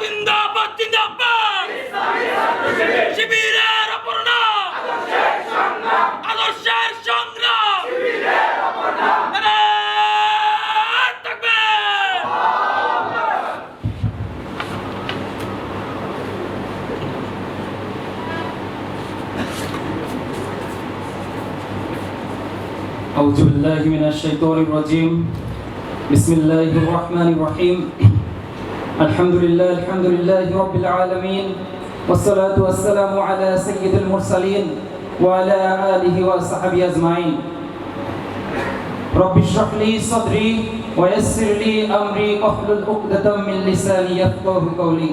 জিন্দাবাদ জিন্দাবাদ শিবিরের অপর নাম আদর্শের সংগ্রাম নারায়ে তাকবীর। أعوذ بالله من الشيطان الرجيم بسم الله الرحمن الرحيم الحمد لله رب العالمين والصلاة والسلام على سيد المرسلين وعلى آله وصحبه أجمعين رب اشرح لي صدري ويسر لي أمري واحلل عقدة من لساني يفقهوا قولي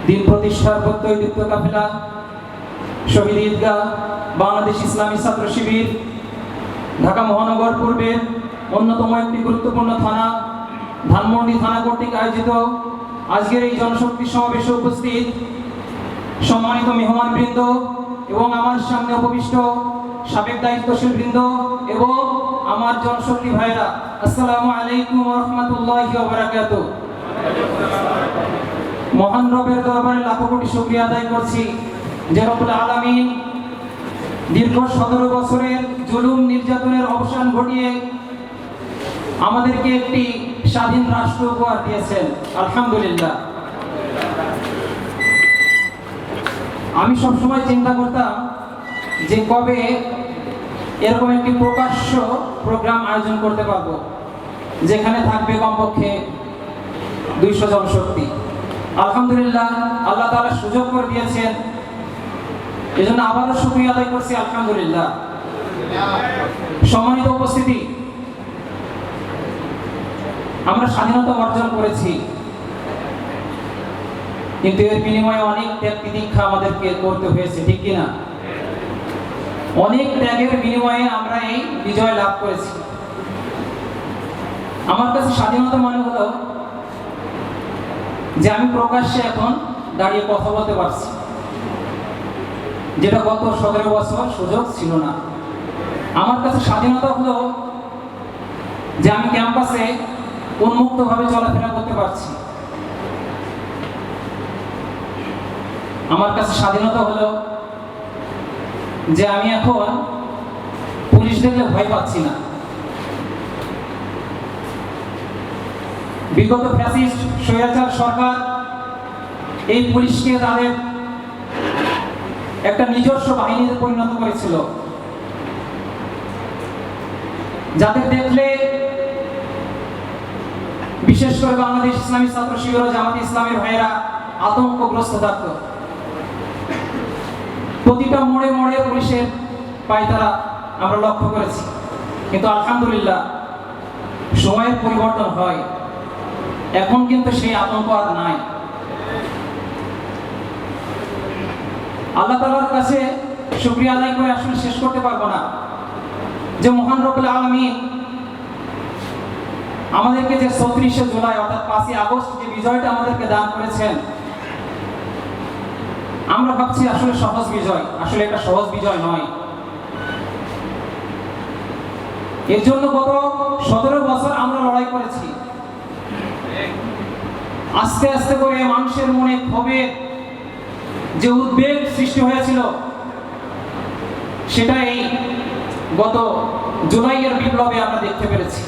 দিন প্রতিষ্ঠার প্রত্যয়যুক্ত কাফেলা শহীদ ঈদগাহ বাংলাদেশ ইসলামী ছাত্র শিবির ঢাকা মহানগর পূর্বের অন্যতম একটি গুরুত্বপূর্ণ থানা ধানমন্ডি থানা কর্তৃক আয়োজিত আজকের এই জনশক্তি সমাবেশে উপস্থিত সম্মানিত মেহমানবৃন্দ এবং আমার সামনে উপবিষ্ট সাবেক দায়িত্বশীল বৃন্দ এবং আমার জনশক্তি ভাইরা, আসসালামু আলাইকুম ওয়া রাহমাতুল্লাহি ওয়া বারাকাতুহু। মহান রবের দরবারে লাখো কোটি শুকরিয়া আদায় করছি যে রব্বুল আলামিন দীর্ঘ 17 বছরের জুলুম নির্যাতনের অবসান ঘটিয়ে আমাদেরকে একটি স্বাধীন রাষ্ট্র উপহার দিয়েছেন, আলহামদুলিল্লাহ। আমি সবসময় চিন্তা করতাম যে কবে এরকম একটি প্রকাশ্য প্রোগ্রাম আয়োজন করতে পারবো যেখানে থাকবে কমপক্ষে 200 জনশক্তি। আলহামদুলিল্লাহ, আল্লাহ তাআলা সুযোগ করে দিয়েছেন, এজন্য আবারও শুকরিয়া আদায় করছি, আলহামদুলিল্লাহ। সম্মানিত উপস্থিতি, আমরা স্বাধীনতা অর্জন করেছি, কিন্তু এর বিনিময়ে অনেক ত্যাগ তিতিক্ষা আমাদেরকে করতে হয়েছে, ঠিক কিনা? অনেক ত্যাগের বিনিময়ে আমরা এই বিজয় লাভ করেছি। আমার কাছে স্বাধীনতা মানে হলো যে আমি প্রকাশ্যে এখন দাঁড়িয়ে কথা বলতে পারছি, যেটা গত 17 বছর সুযোগ ছিল না। আমার কাছে স্বাধীনতা হলো যে আমি ক্যাম্পাসে উন্মুক্তভাবে চলাফেরা করতে পারছি। আমার কাছে স্বাধীনতা হলো যে আমি এখন পুলিশ দেখলে ভয় পাচ্ছি না। বিগত ফ্যাসিস্ট স্বৈরাচার সরকার এই পুলিশকে তাদের একটা নিজস্ব বাহিনীতে পরিণত করেছিল, যাদের দেখলে বিশেষ করে বাংলাদেশ ইসলামী ছাত্র শিবির ও জামাতে ইসলামের ভাইয়েরা আতঙ্কগ্রস্ত থাকত। প্রতিটা মোড়ে মোড়ে পুলিশের পায়তারা আমরা লক্ষ্য করেছি, কিন্তু আলহামদুলিল্লাহ সময়ের পরিবর্তন হয়, এখন কিন্তু সেই আতঙ্ক আর নাই। আল্লাহ তাআলার কাছে শুকরিয়া আদায় করে আসলে শেষ করতে পারবো না যে মহান রব্বুল আলামিন আমাদেরকে যে 34শে জুলাই অর্থাৎ 5ই আগস্ট যে বিজয়টা আমাদেরকে দান করেছেন, আমরা ভাবছি আসলে সহজ বিজয়, আসলে এটা সহজ বিজয় নয়। এর জন্য গত 17 বছর আমরা লড়াই করেছি। আস্তে আস্তে করে মানুষের মনে ক্ষোভের যে উদ্বেগ সৃষ্টি হয়েছিল, সেটা এই গত জুলাইয়ের বিপ্লবে আমরা দেখতে পেরেছি।